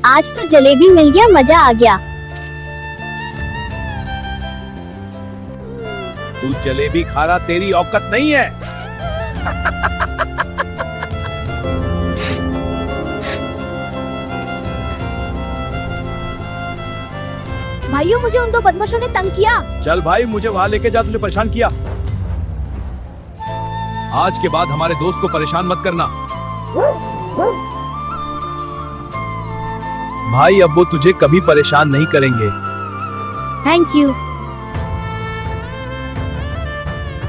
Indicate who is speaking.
Speaker 1: आज तो जलेबी मिल गया, मजा आ गया।
Speaker 2: तू जलेबी खा रहा, तेरी औकात नहीं है।
Speaker 1: भाइयों, मुझे उन 2 बदमाशों ने तंग किया।
Speaker 2: चल भाई, मुझे वहां लेके जा, तुझे परेशान किया। आज के बाद हमारे दोस्त को परेशान मत करना। भाई अब वो तुझे कभी परेशान नहीं करेंगे।
Speaker 1: Thank you.